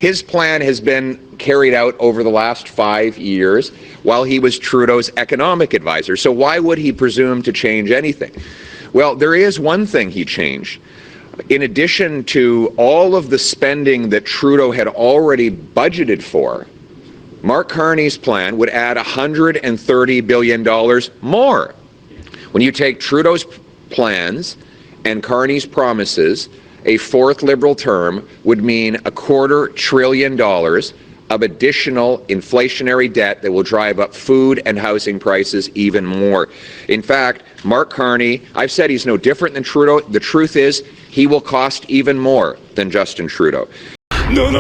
His plan has been carried out over the last 5 years while he was Trudeau's economic advisor. So why would he presume to change anything? Well, there is one thing he changed. In addition to all of the spending that Trudeau had already budgeted for, Mark Carney's plan would add $130 billion more. When you take Trudeau's plans and Carney's promises, a fourth Liberal term would mean $250 billion of additional inflationary debt that will drive up food and housing prices even more. In fact, Mark Carney, I've said he's no different than Trudeau. The truth is, he will cost even more than Justin Trudeau. No.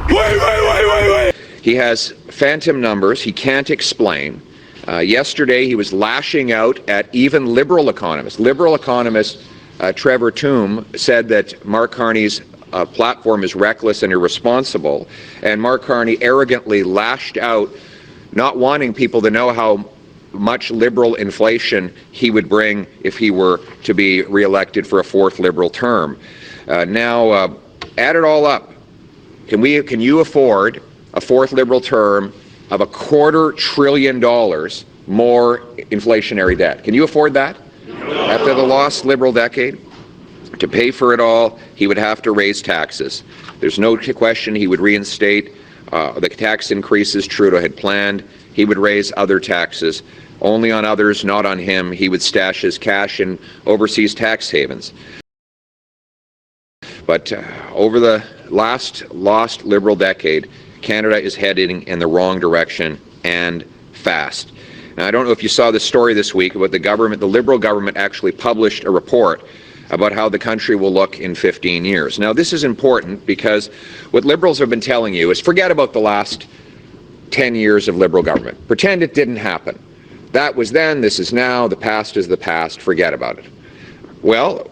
Wait. He has phantom numbers he can't explain. Yesterday, he was lashing out at even Liberal economists. Liberal economist Trevor Tombe said that Mark Carney's platform is reckless and irresponsible, and Mark Carney arrogantly lashed out, not wanting people to know how much Liberal inflation he would bring if he were to be reelected for a fourth Liberal term. Now, add it all up. Can you afford a fourth Liberal term of $250 billion more inflationary debt? Can you afford that? No. After the lost Liberal decade? To pay for it all, he would have to raise taxes. There's no question he would reinstate the tax increases Trudeau had planned. He would raise other taxes, only on others, not on him. He would stash his cash in overseas tax havens. But over the last lost Liberal decade, Canada is heading in the wrong direction, and fast. Now, I don't know if you saw the story this week about the Liberal government actually published a report about how the country will look in 15 years. Now, this is important because what Liberals have been telling you is forget about the last 10 years of Liberal government. Pretend it didn't happen. That was then, this is now, the past is the past, forget about it. Well,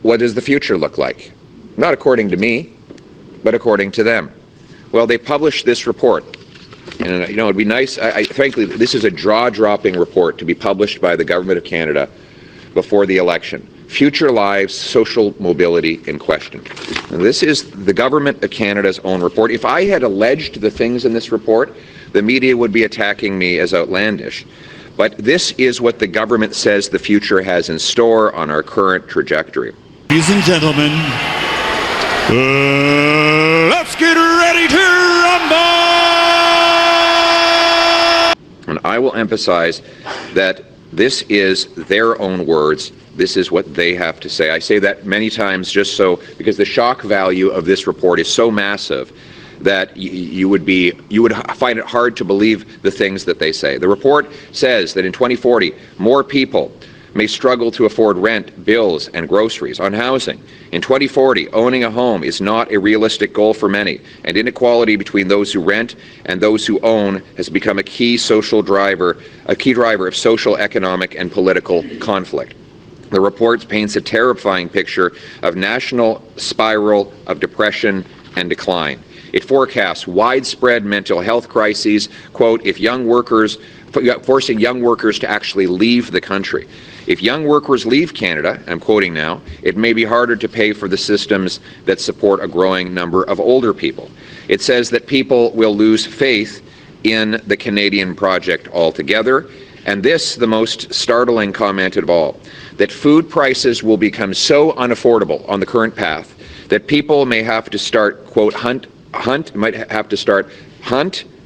what does the future look like? Not according to me, but according to them. Well, they published this report. And, it'd be nice, frankly, this is a jaw-dropping report to be published by the Government of Canada before the election. Future Lives, Social Mobility in Question. And this is the Government of Canada's own report. If I had alleged the things in this report, the media would be attacking me as outlandish. But this is what the government says the future has in store on our current trajectory. Ladies and gentlemen, let's get ready to rumble! And I will emphasize that this is their own words. This is what they have to say. I say that many times just so, because the shock value of this report is so massive that you would find it hard to believe the things that they say. The report says that in 2040, more people may struggle to afford rent, bills, and groceries. On housing, in 2040, owning a home is not a realistic goal for many, and inequality between those who rent and those who own has become a key driver of social, economic, and political conflict. The report paints a terrifying picture of national spiral of depression and decline. It forecasts widespread mental health crises, quote, forcing young workers to actually leave the country. If young workers leave Canada, I'm quoting now, it may be harder to pay for the systems that support a growing number of older people. It says that people will lose faith in the Canadian project altogether. And this, the most startling comment of all, that food prices will become so unaffordable on the current path that people may have to start, quote, hunt,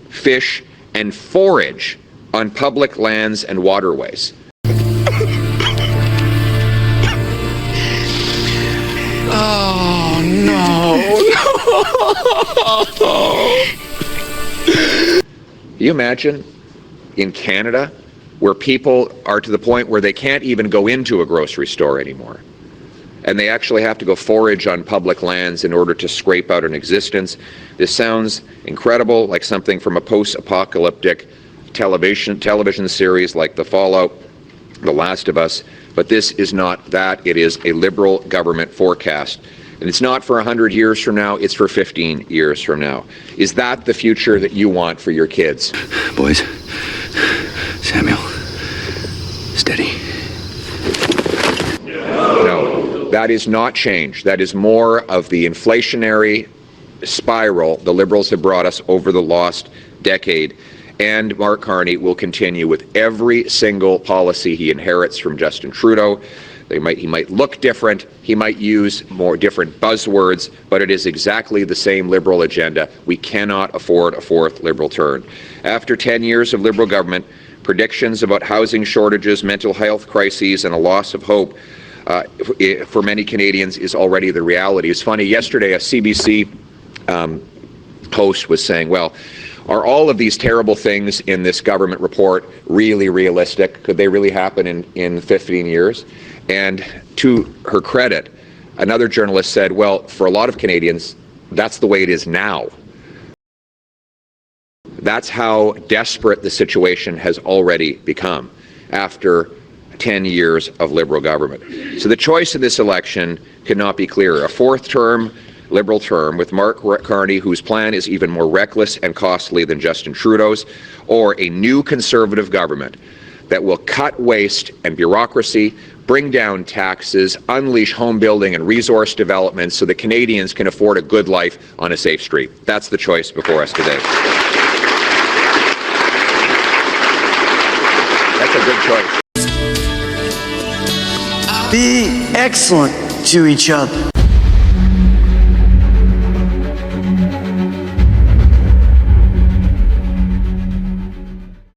fish, and forage on public lands and waterways. Oh, no. Can you imagine in Canada where people are to the point where they can't even go into a grocery store anymore, and they actually have to go forage on public lands in order to scrape out an existence? This sounds incredible, like something from a post-apocalyptic television series like The Fallout, The Last of Us, but this is not that. It is a Liberal government forecast. And it's not for 100 years from now, it's for 15 years from now. Is that the future that you want for your kids? Boys, Samuel, steady. No, that That is not change. That is more of the inflationary spiral the Liberals have brought us over the last decade. And Mark Carney will continue with every single policy he inherits from Justin Trudeau. He might look different, he might use more different buzzwords, but it is exactly the same Liberal agenda. We cannot afford a fourth Liberal turn. After 10 years of Liberal government, predictions about housing shortages, mental health crises, and a loss of hope for many Canadians is already the reality. It's funny, yesterday a CBC host was saying, well, are all of these terrible things in this government report really realistic? Could they really happen in 15 years? And to her credit, another journalist said, well, for a lot of Canadians, that's the way it is now. That's how desperate the situation has already become after 10 years of Liberal government. So the choice of this election could not be clearer. A fourth term, Liberal term, with Mark Carney, whose plan is even more reckless and costly than Justin Trudeau's, or a new Conservative government that will cut waste and bureaucracy, bring down taxes, unleash home building and resource development so that Canadians can afford a good life on a safe street. That's the choice before us today. That's a good choice. Be excellent to each other.